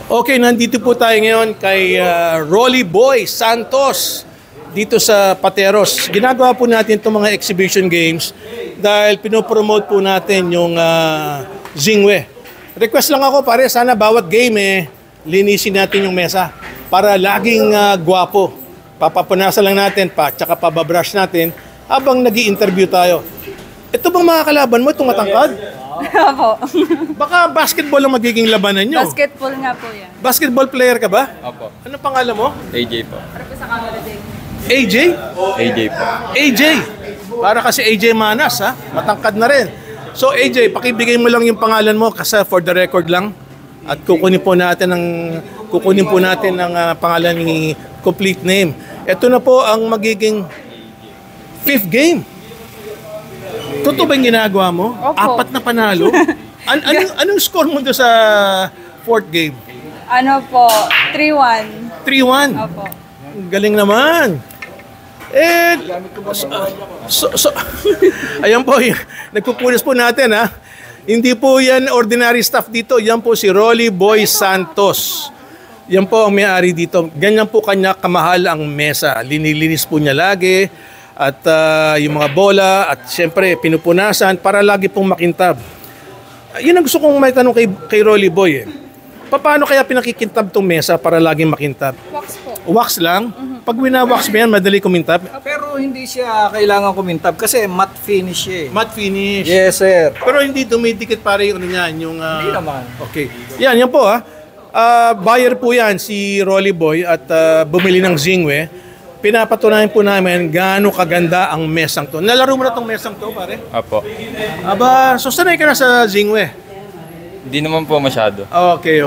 Okay, nandito po tayo ngayon kay Rolly Boy Santos dito sa Pateros. Ginagawa po natin itong mga exhibition games dahil pinopromote po natin yung Zingwe. Request lang ako pare, sana bawat game linisin natin yung mesa para laging gwapo. Papapunasan lang natin tsaka pababrush natin habang nag-i-interview tayo. Ito bang mga kalaban mo, itong matangkad? Opo. Baka basketball ang magiging labanan nyo. Basketball nga po yan. Basketball player ka ba? Opo. Ano pangalan mo? AJ po. Para po sa camera din. AJ? AJ po. AJ. Para kasi AJ Manas ha. Matangkad na rin. So AJ, pakibigay mo lang yung pangalan mo kasi for the record lang. At kukunin po natin ang pangalan ni complete name. Ito na po ang magiging 5th game. Totoo ba yung ginagawa mo? Opo. 4 na panalo? Anong score mo doon sa 4th game? Ano po, 3-1. 3-1. Opo. Galing naman. Ayan po, nagpupulis po natin ha. Hindi po yan ordinary staff dito. Yan po si Rolly Boy Santos. Yan po ang may-ari dito. Ganyan po kanya kamahal ang mesa. Linilinis po niya lagi. At yung mga bola at siyempre pinupunasan para lagi pong makintab. Yun ang gusto kong may tanong kay Rolly Boy Paano kaya pinakikintab tong mesa para laging makintab? Wax po. Wax lang? Pag wina-wax mo yan, madali kumintab? Pero hindi siya kailangan kumintab kasi matte finish Matte finish? Yes, sir. Pero hindi dumidikit pare yung ano niyan, yung... Hindi naman. Okay. Yan po buyer po yan si Rolly Boy at bumili ng Zingwe. Pinapatunayan po namin gaano kaganda ang mesang to. Nalaro mo na tong mesang to, pare? Opo. Aba, so sanay ka na sa Zingwe? Hindi naman po masyado. Okay.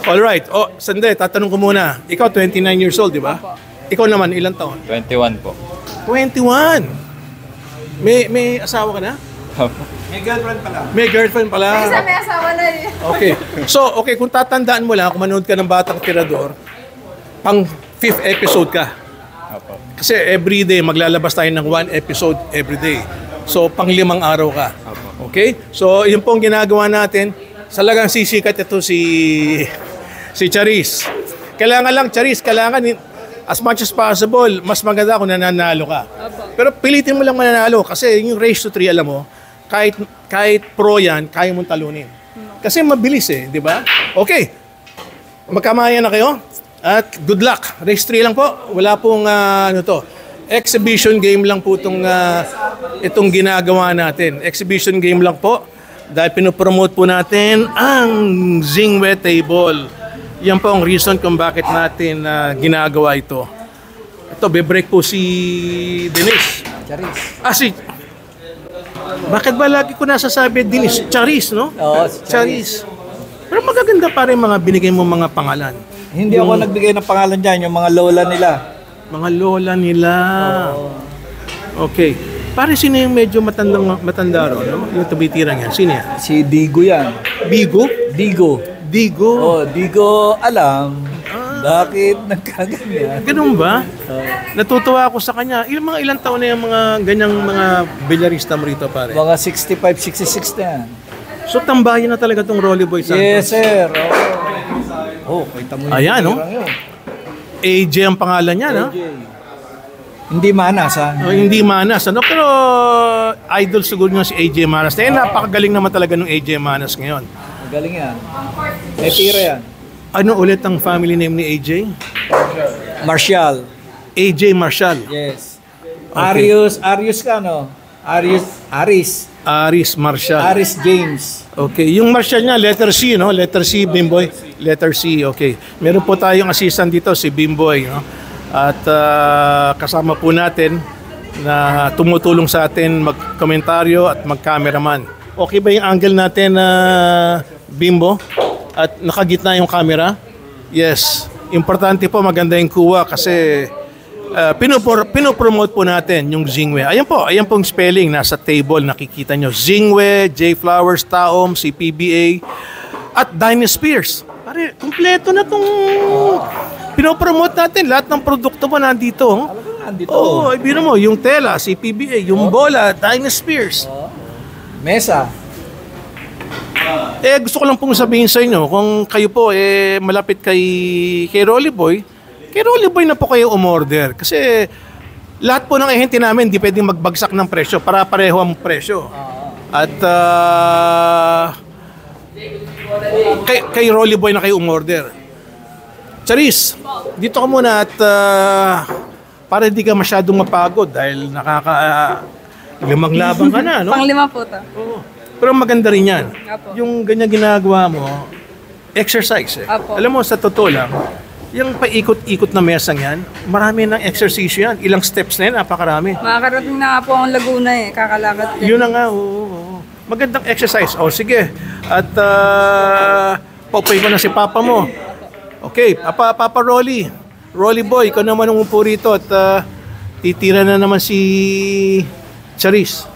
Alright. Sandali, tatanong ko muna. Ikaw, 29 years old, di ba? Opo. Ikaw naman, ilang taon? 21 po. 21! May asawa ka na? Opo. May girlfriend pala. May girlfriend pala. Isa may asawa na eh. Okay. So, kung tatandaan mo lang, kung manood ka ng Batang Tirador, pang 5th episode ka. Opo. Kasi everyday, maglalabas tayo ng 1 episode everyday. So, pang 5 araw ka. Okay? So, yun pong ginagawa natin. Salagang sisikat ito si Charis. Kailangan lang, Charis, as much as possible, mas maganda kung nananalo ka. Pero pilitin mo lang mananalo kasi yung race to 3, alam mo, kahit pro yan, kaya mong talunin. Kasi mabilis di ba? Okay. Magkamayan na kayo. At good luck. Race 3 lang po. Wala pong exhibition game lang po itong ginagawa natin. Exhibition game lang po. Dahil pinopromote po natin ang Zingwe table. Yan po ang reason kung bakit natin ginagawa ito. Ito, be-break po si Denise. Charis. Bakit ba lagi ko nasasabi Denise? Charis, no? Oo, Charis. Pero magaganda pa rin mga binigay mo mga pangalan. Hindi ako nagbigay ng pangalan dyan, yung mga lola nila. Mga lola nila. Okay. Pare, sino yung medyo matanda ro, no? Yung tumitirang yan. Sino yan? Si Digo yan. Bigo? Digo. Digo alam. Bakit nagkaganyan? Ganun ba? Natutuwa ako sa kanya. Ilang taon na yung mga ganyang mga bilyarista mo rito, pare? Mga 65, 66 na yan. So, tambayan na talaga tong Rolly Boy Santos? Yes, sir. Kita mo yung Ayan, no? tirang yun. AJ ang pangalan niya, no? Hindi manas, ha? Hindi Manas, ano? Pero idol siguro nyo si AJ Manas. Napakagaling naman talaga ng AJ Manas ngayon. Magaling yan. May tira yan. Ano ulit ang family name ni AJ? Marshall. AJ Marshall. Yes. Okay. Arius ka, no? Aris Marshall. Aris James. Okay, yung Marshall niya, letter C, no? Letter C, Bimboy. Letter C, okay. Meron po tayong assistant dito, si Bimboy, no? At kasama po natin na tumutulong sa atin mag-komentaryo at mag-cameraman. Okay ba yung angle natin, Bimbo? At nakagitna yung camera? Yes. Importante po maganda yung kuha kasi pinopromote po natin yung Zingwe. Ayan pong spelling nasa table, nakikita nyo. Zingwe, J Flowers, Taom, CPBA, at Dynaspheres. Pare, kumpleto na itong pinopromote natin. Lahat ng produkto mo nandito. Oo, ibiro mo, yung tela, CPBA, yung bola, Dynaspheres. Mesa. Gusto ko lang pong sabihin sa inyo, kung kayo po malapit kay Rolly Boy, kay Rolly Boy na po kayo umorder. Kasi lahat po ng ahente namin hindi pwedeng magbagsak ng presyo para pareho ang presyo. At kay Rolly Boy na kayo umorder. Charis, dito ka muna at para hindi ka masyadong mapagod dahil limang labang ka na, no? Pang-5 po to. Oo. Pero maganda rin yan. Apo. Yung ganyan ginagawa mo, exercise eh. Apo. Alam mo, sa totoo lang, yung paikot-ikot na mesang yan, marami ng exercise yan. Ilang steps na yan, napakarami. Makakarating na nga po ang Laguna eh. Kakalakad din. Yun na nga, oo. Magandang exercise. O, sige. At paupuin ko na si Papa mo. Okay, Papa Rolly. Rolly Boy, ikaw naman umupo rito at titira na naman si Charis.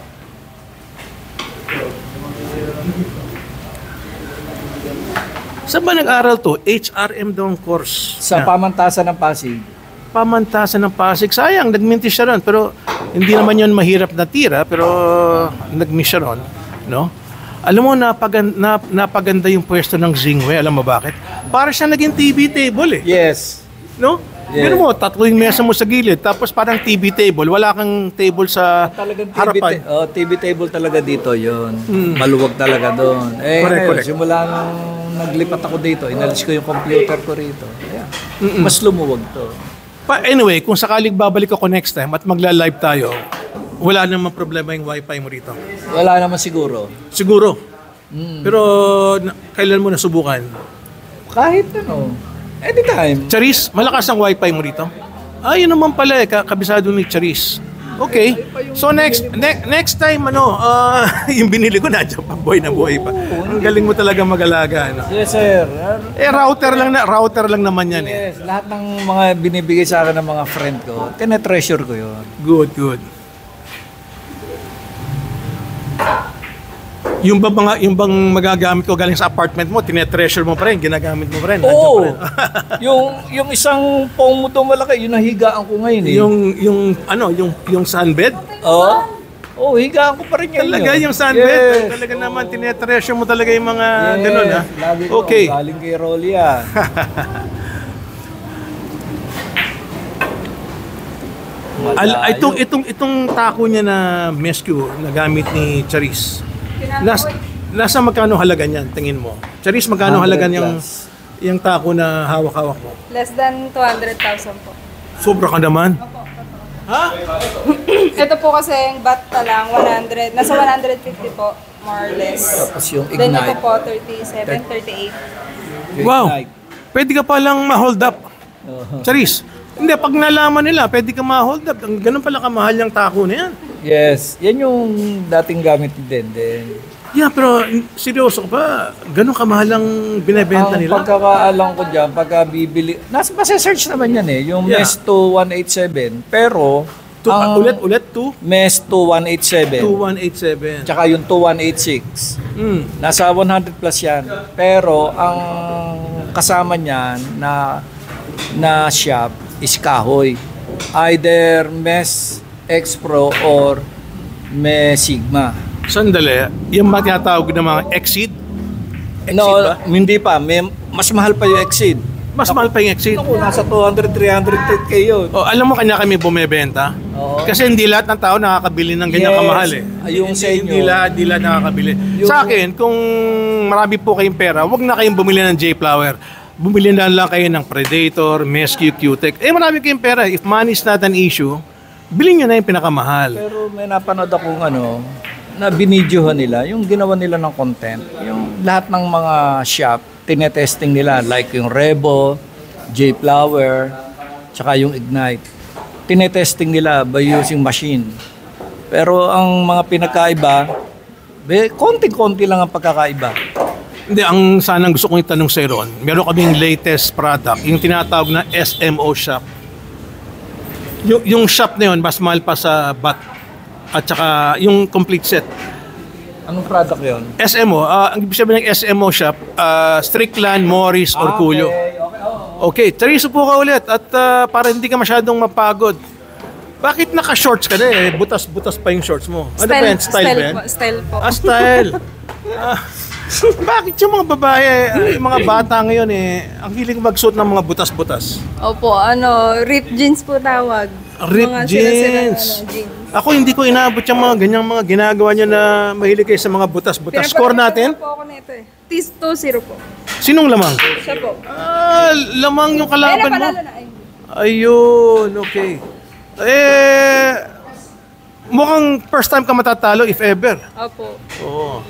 Saan ba nag-aral to? HRM daw ang course. Sa Pamantasan ng Pasig. Pamantasan ng Pasig. Sayang, nag-mintis siya ron. Pero hindi naman yun mahirap na tira. Pero nag-miss siya ron. No? Alam mo, napaganda yung pwesto ng Zingwe. Alam mo bakit? Para siya naging TV table eh. Yes. No? Yeah. Pero mo, tatlo yung mesa mo sa gilid. Tapos parang TV table. Wala kang table sa Talagang harapan. TV table talaga dito yon. Maluwag talaga doon. Correct. Simula nung naglipat ako dito, inalis ko yung computer ko rito. Ayan. Mas lumuwag to. Anyway, kung sakaling babalik ako next time at magla-live tayo, wala namang problema yung wifi mo rito. Wala naman siguro. Siguro. Pero kailan mo nasubukan? Kahit ano. Anytime. Charis, malakas ang wifi mo rito? Yun naman pala kabisado ni Charis. Okay. So next time yung binili ko nandiyan pa, buhay na buhay pa. Ang galing mo talaga mag-alaga, ano? Yes, sir. Router lang naman yan eh. Yes, lahat ng mga binibigay sa akin ng mga friend ko, tinetreasure ko yun. Good. Yung bang magagamit ko galing sa apartment mo, tinetreasure mo pa rin, ginagamit mo pa rin. Oo. nandiyan pa rin. yung isang pong mo doon malaki, yun ang higaan ko ngayon eh. yung sunbed? Oo, higaan ko pa rin yun. Talaga yung sunbed, talaga naman tinetreasure mo talaga yung mga ganun ha. Lagi ko, Okay. galing kay Rolly yan. Itong taco niya na mescue na gamit ni Charis. Nasa magkano halaga niyan, tingin mo? Charis, magkano 100 halaga plus. yung taco na hawak-hawak mo? Less than 200,000 po. Sobra ka naman. Ha? Ito po kasi yung batta lang, 100. Nasa 150 po, more or less. Tapos yung Then ito Ignite. po, 37, 38. Wow. Pwede ka palang ma-hold up. Charis, hindi, pag nalaman nila, pwede ka ma-hold up. Ganun pala kamahal yung taco na yan. Yes, yan yung dating gamit ni Denden. Yeah, pero seryoso ka ba? Ganun kamahal ang binibenta Ang nila? pagkakaalam ko dyan, pagka bibili, masa-search naman yan eh, yung Yeah. MES 2187, pero Ulit, MES 2187, 2187. tsaka yung 2186, nasa 100 plus yan. Pero ang kasama niyan na shop is kahoy. Either MES X Pro or MES Sigma. Sandali, yung mga tinatawag ng mga Exceed? No, ba? hindi pa. Mas mahal pa yung Exceed. Mas mahal pa yung Exceed. Naku, nasa 200-300k yun. Alam mo kanya kami bumebenta? Oo. Kasi hindi lahat ng tao nakakabili ng ganyan Yes. kamahal eh. Yung sa inyo. Hindi lahat nakakabili. Sa akin, kung marami po kayong pera, wag na kayong bumili ng J-Flower. Bumili na lang kayo ng Predator, Mescue, Q-Tech. Marami kayong pera. If money is not an issue, bilhin nyo na yung pinakamahal. Pero may napanood akong na binidyohan nila, yung ginawa nila ng content. Yung lahat ng mga shop, tinetesting nila. Like yung Rebo, J-Flower, tsaka yung Ignite. Tinetesting nila by using machine. Pero ang mga pinakaiba, konting-konti lang ang pagkakaiba. Hindi, ang sanang gusto kong itanong sa Ron, meron kaming latest product, yung tinatawag na SMO shop. Yung shop na yun, mas mahal pa sa bat. At saka yung complete set. Anong product yon? SMO, ang ibig sabihin ng SMO shop, Strickland, Morris, or Cuyo. Okay, Teresa po ka ulit at para hindi ka masyadong mapagod. Bakit naka-shorts ka na eh? Butas-butas pa yung shorts mo. Ano ba yan? Style ba yan? Style po. Style. Bakit yung mga babae, yung mga bata ngayon ang hiling magsuot ng mga butas-butas? Opo, ripped jeans po tawag. Ripped Mga sira-sira, jeans. jeans. Ako hindi ko inaabot yung mga ganyang mga ginagawa nyo na mahilig kayo sa mga butas-butas. Score natin? Pinapakita po ako nito eh. Tis 2-0 po. Sinong lamang? Siya po. Lamang yung Ay, kalaban mo. napalala na. Ay. Ayun, okay. Mukhang first time ka matatalo if ever. Opo. Oo.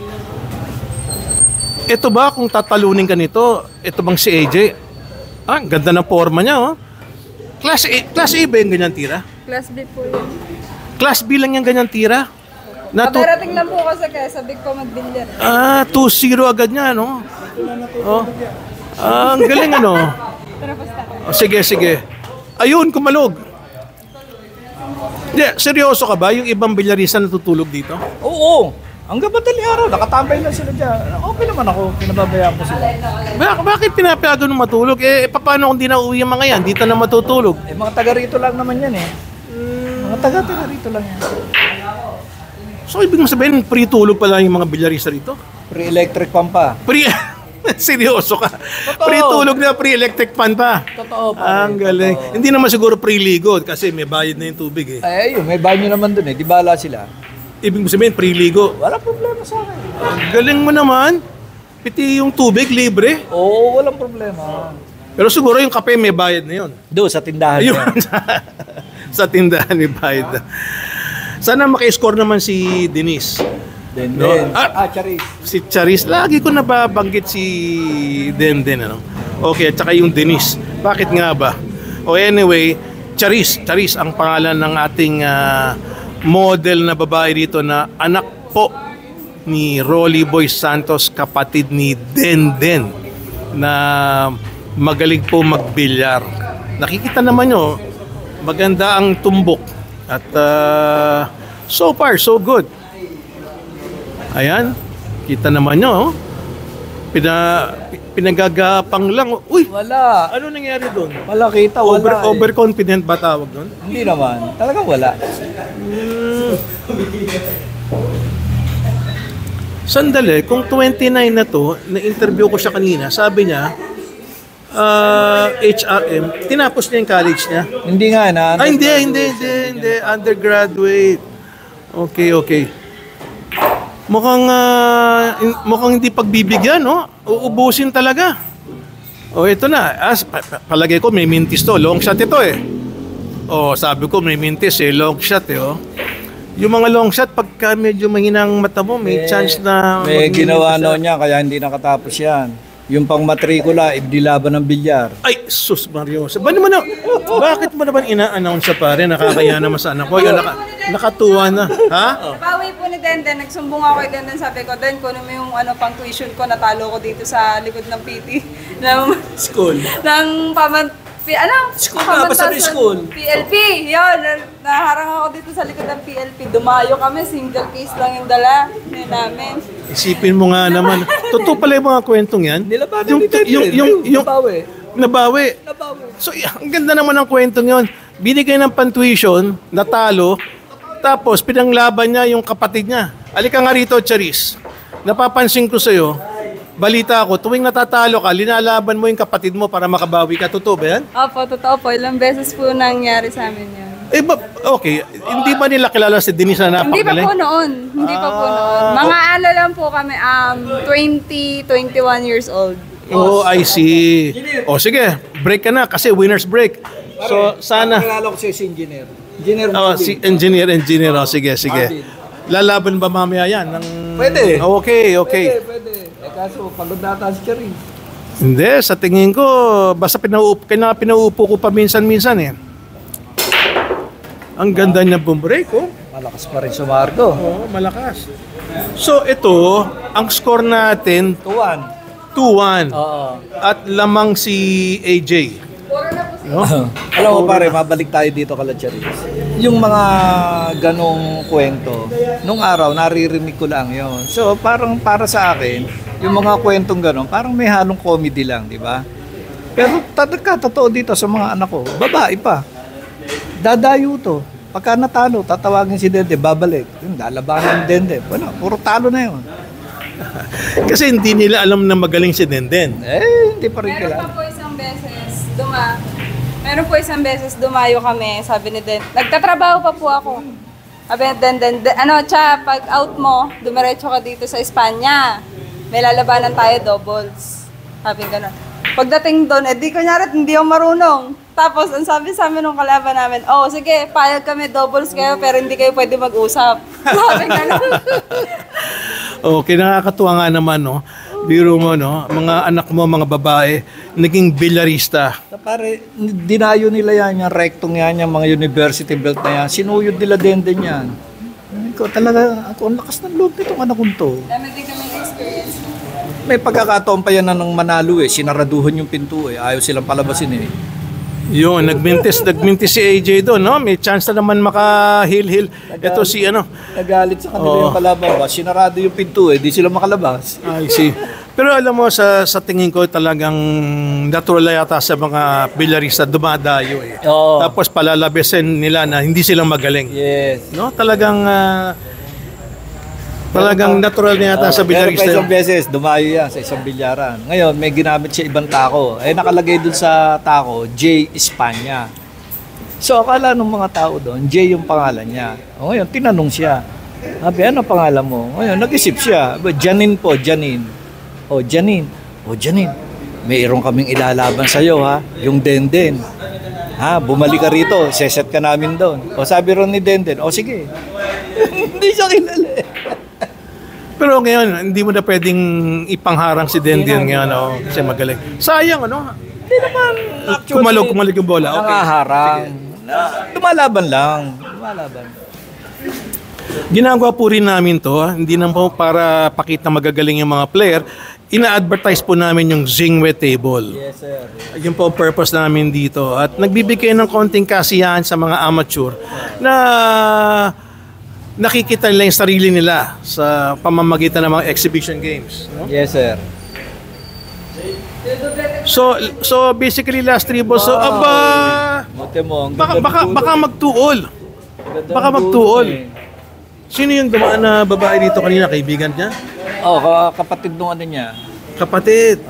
Ito ba kung tatalunin ka nito, ito bang si AJ? Ang ganda ng forma niya, oh. Class A ba yung ganyan tira? Class B po yun. Class B lang yung ganyan tira? Pagkarating lang po kasi kaya sabi ko magbilyar. 2-0 agad niya, no? Oh. Ang galing, ano? Tara, basta. Sige. Ayun, kumalog. Hindi, seryoso ka ba? Yung ibang bilyarista natutulog dito? Oo. Hanggang madaling araw, nakatambay lang sila dyan. Okay naman ako, pinababayaan ko sila. Bakit pinapayagan ng matulog? Paano kung di na uwi yung mga yan? Dito na matutulog. Mga taga rito lang naman yan eh. Mga taga rito lang yan. So, ibig sabihin, pre-tulog pala yung mga bilyarista rito? Pre-electric fan pa. Seryoso ka? Totoo. Pre-tulog na pre-electric fan pa? Totoo pa. Ang galing. Hindi naman siguro pre-ligo kasi may bayad na yung tubig eh. Ay, ayun, may banyo naman dun eh. Di bala sila. Ibig sabihin, pre-ligo. Wala problema sa akin. Ang galing mo naman. Piti yung tubig, libre. Oo, walang problema. Pero siguro yung kape may bayad na yun. Doon, sa tindahan Ayun. niya. Sa tindahan may bayad na. Sana maki-score naman si Denise. Den. No? Charis. Si Charis. Lagi ko nababanggit si Den, ano? Okay, at saka yung Denise. Bakit nga ba? Anyway, Charis ang pangalan ng ating model na babae dito na anak po ni Rolly Boy Santos, kapatid ni Den na magaling po magbilyar. Nakikita naman nyo, maganda ang tumbok at so far so good. Ayan, kita naman nyo, pinagagapang lang. Uy, Wala. ano nangyari doon? Wala kita, wala. Overconfident ba tawag doon? Hindi naman. Talagang wala. Sandali, kung 29 na to, na-interview ko siya kanina, sabi niya, HRM, tinapos niya yung college niya. Hindi nga na. Hindi. Undergraduate. Okay. Mukhang hindi pagbibigyan, no? Uubusin talaga. Ito na. Palagay ko may mintis to. Long shot ito eh. Sabi ko may mintis eh. Long shot eh, oh. Yung mga long shot, pagka medyo mahinang mata mo, may chance na... May ginawa niya, kaya hindi nakatapos yan. Yung pang matrikula, ibdilaban ng bilyar. Ay, sus Mario. Bakit mo naman ina-announce sa pare? Nakakaya naman sa anak ko. Yung nakatuwa na. Ha? Bawi po ni Denden, nagsumbong ako kay Denden, sabi ko, Den, kunin mo yung pang tuition ko, natalo ko dito sa likod ng PT. School. Ng School nga, basta na school. PLP, yun. Naharang ako dito sa likod ng PLP. Dumayo kami, single case lang yung dala namin. Isipin mo nga naman. Totoo pala yung mga kwentong yan. Nilabanan Nabawi. So, ang ganda naman ng kwentong yun. Binigay ng pantuition, natalo, tapos pinanglaban niya yung kapatid niya. Alika nga rito, Charis. Napapansin ko sa'yo, balita ako, tuwing natatalo ka, linalaban mo yung kapatid mo para makabawi ka. Totoo ba yan? Opo, totoo po. Ilang beses po nangyari sa amin yun. Okay. Hindi ba nila kilala si Denise na Hindi pa napakagaling? po noon. Mga lang po kami, 20, 21 years old. I see. Sige, break ka na kasi winner's break. So, sana... Nakilala ko siya si engineer. Engineer Si engineer. Sige. Lalaban ba mamaya yan? Pwede. Okay. Pwede. Kaso, pagod nata si Charis. Hindi, sa tingin ko, basta pinauupo ko pa minsan-minsan eh. Ang ganda niya break, oh. Malakas pa rin si Marco. Oo, malakas. So, ito, ang score natin, 2-1. Oo. At lamang si AJ. No? Alam mo pare, mabalik tayo dito kala Charis. Yung mga ganong kwento, nung araw, naririnig ko lang yon. So, parang para sa akin, yung mga kwentong ganon, parang may halong comedy lang, di ba? Pero totoo dito sa mga anak ko, babae pa. Dadayo to. Pagka natalo, tatawagin si Dende, babalik. Yung lalabanan ng Dende. Wala, puro talo na yun. Kasi hindi nila alam na magaling si Denden. Hindi pa rin Meron kilala. pa po isang beses dumayo kami, sabi ni Den. Nagtatrabaho pa po ako. Sabi ni Den, pag out mo, dumiretso ka dito sa Espanya. May lalabanan tayo doubles. Sabi gano'n. Pagdating doon, kunyari, hindi ako marunong. Tapos, ang sabi sa amin nung kalaban namin, sige, payag kami, doubles kayo, pero hindi kayo pwede mag-usap. Sabi gano'n. Okay, nakakatuwa nga naman, no? Biro mo, no? Mga anak mo, mga babae, naging bilyarista. Pare, dinayo nila yan, yung rectong yan, yung mga university belt na yan. Sinuyod nila din yan. Ikaw talaga, ang lakas ng loob nitong anak kong to. Dami din kami experience. May pagkakataon pa yan na nang manalo sinaraduhan yung pinto ayaw silang palabasin Yun, nagmintis si AJ doon, no? May chance na naman maka-heal. Ito si Nagalit sa kanila yung kalaban ba, sinarado yung pinto di sila makalabas. I see. Pero alam mo, sa tingin ko talagang natural yata sa mga bilyarista dumadayo Oo. Tapos palalabesin nila na hindi silang magaling. Yes. No? Talagang natural na yata sa Meron pa bilyarista. isang beses, dumayo yan sa isang bilyaran. Ngayon, may ginamit siya ibang tako. Nakalagay dun sa tako, J. Espanya. So, akala nung mga tao doon, J yung pangalan niya. Ngayon, tinanong siya. Sabi, ano pangalan mo? Ngayon, nag-isip siya. Janine po, Janine. Janine. Janine. Mayroon kaming ilalaban sa'yo, ha? Yung Denden. Bumalik ka rito, seset ka namin doon. Sabi ron ni Denden, sige. Hindi siya kilala Pero ngayon, hindi mo na pwedeng ipangharang si Denden ngayon, kasi magaling. Sayang, Hindi naman. Kumalig yung bola. Okay. Nangaharang. Lumalaban lang. Ginagawa po rin namin to, hindi naman po para pakita magagaling yung mga player. Ina-advertise po namin yung Zingwe table. Yes, sir. Yun po ang purpose namin dito. At nagbibigay ng konting kasiyahan sa mga amateur na nakikita nila yung sarili nila sa pamamagitan ng mga exhibition games. No? Yes, sir. So basically last three balls, Buti mo. Ang ganda ng tulog. baka magtuol. Ganda ng Baka tulog magtuol. Sino yung dumaan na babae dito kanina? Kaibigan niya? Kapatid nung ano niya. Kapatid.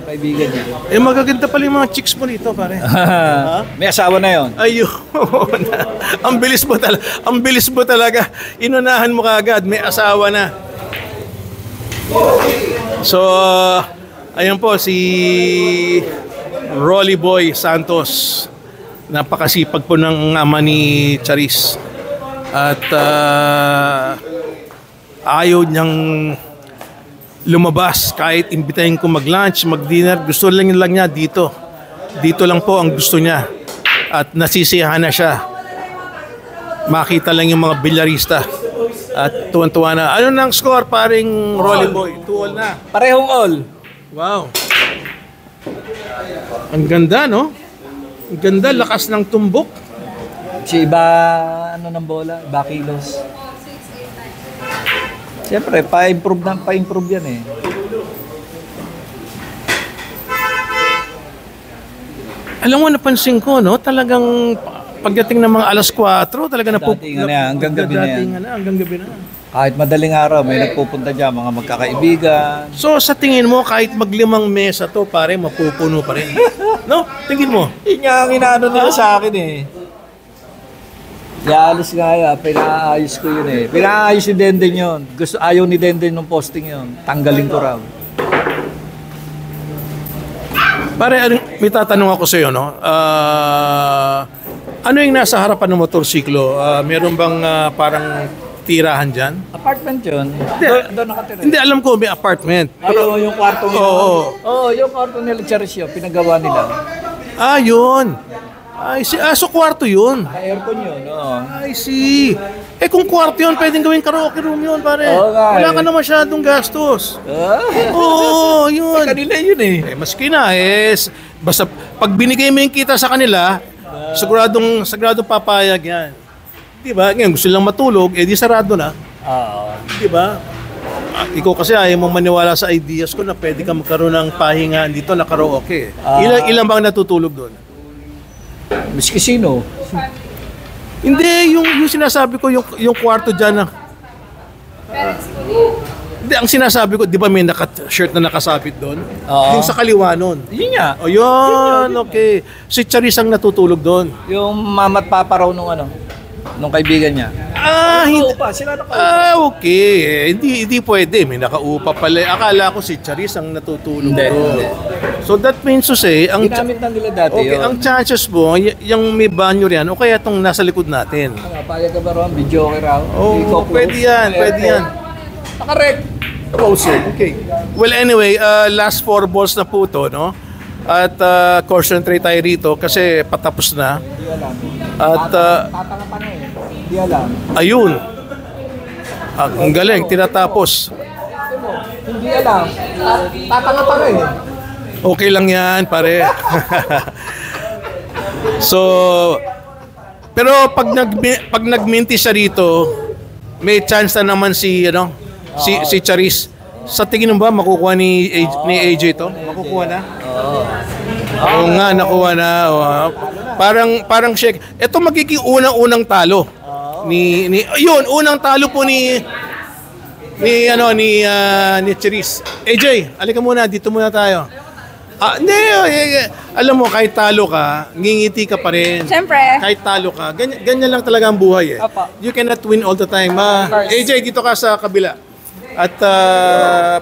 Kaibigan niya. Magaganda pala yung mga chicks mo dito, pare. May asawa na yon. Ayun. Ang bilis mo talaga. Inunahan mo kaagad. May asawa na. So, ayun po si Rolly Boy Santos. Napakasipag po ng ama ni Charis. At ayaw niyang lumabas kahit imbitahin ko mag-lunch, mag-dinner. Gusto lang niya dito. Dito lang po ang gusto niya. At nasisiyahan na siya. Makita lang yung mga bilyarista. At tuwan-tuwa na. Ano nang score, paring Rolly Boy? 2-all na. Parehong all. Wow. Ang ganda, no? Ang ganda, lakas ng tumbok. Si iba, ng bola? Iba kilos. Siyempre, pa-improve yan Alam mo, napansin ko, no? Talagang pagdating ng mga alas 4, talaga Hanggang gabi na yan. Hanggang gabi na. Kahit madaling araw, may nagpupunta dyan, mga magkakaibigan. So, sa tingin mo, kahit maglimang mesa to, pare, mapupuno pa rin. No? Tingin mo. Yun nga ang inaano nila sa akin Yalis nga pinaayos ko yun Pinaayos ni Denden yun. Ayaw ni Denden nung posting yun. Tanggalin ko raw. Pare, may tatanong ako sa iyo, no? Ano yung nasa harapan ng motorsiklo? Meron bang parang tirahan dyan? Apartment yun. Doon nakatira. Hindi, alam ko may apartment. Pero yung kwarto nila. Oo. Yung kwarto nila, Charis yun. Pinagawa nila. Yun. I see. So kwarto yun. Aircon yun, I see. Kung kwarto yun, pwedeng gawing karaoke room yun, pare. nga Wala ka na masyadong gastos. Oo, yun. Kanila yun Maski na, basta pag binigay mo yung kita sa kanila, siguradong papayag yan. Diba? Ngayon, gusto lang matulog, di sarado na. Diba? Ikaw kasi ayaw mong maniwala sa ideas ko na pwede ka magkaroon ng pahinga dito na karaoke. Ilan bang natutulog doon? Miski sino? Hindi, yung sinasabi ko, yung kwarto dyan na... Hindi, ang sinasabi ko, di ba may shirt na nakasabit doon? Oo. Yung sa kaliwa nun. Yun nga. O yun, okay. Si Charis ang natutulog doon. Yung mama't papa raw nung kaibigan niya. Hindi. Sila Okay. Hindi pwede. May nakaupa pala. Akala ko si Charis ang natutulog Hindi, doon. hindi. So that means to say, Ginamit na nila dati okay, yun. ang chances mo, yung may banyo riyan, o kaya itong nasa likod natin. Payag ka ba raw? Video okay raw? Oh, pwede yan, pwede yan. Nakarek. Okay. Well, anyway, last 4 balls na po to, no? At concentrate tayo rito kasi patapos na. At Tatanga na eh. Hindi alam. ayun. Ang galing, tinatapos. Hindi alam. Tatanga pa eh. Okay lang yan, pare. So, pero pag nagminti siya rito, may chance na naman si si Charis. Sa tingin mo ba makukuha ni AJ to? Makukuha na? Oo nga, nakuha na. Parang shake. Ito magiging unang talo. Yun, unang talo po ni Charis. AJ, alika muna, dito muna tayo. Hindi, alam mo, kahit talo ka, ngingiti ka pa rin. Siyempre. Kahit talo ka, ganyan lang talaga ang buhay eh. Opo. You cannot win all the time. AJ, dito ka sa kabila. At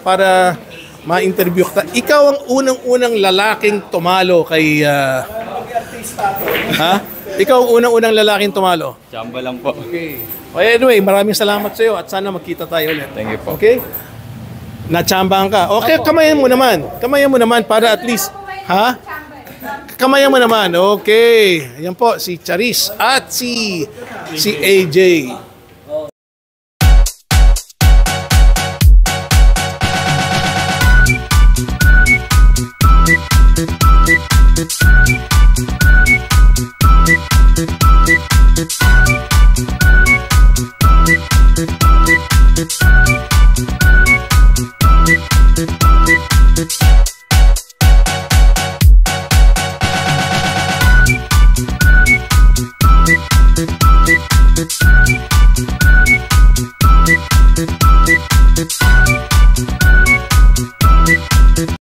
para ma-interview ka. Ikaw ang unang-unang lalaking tumalo kay... Ikaw ang unang-unang lalaking tumalo. Chamba lang po. Okay. Anyway, maraming salamat sa iyo at sana magkita tayo ulit. Thank you po. Okay? Natsambahan ka. Okay, kamayan mo naman. Kamayan mo naman para at least, Kamayan mo naman. Okay. Ayan po, si Charis at si AJ.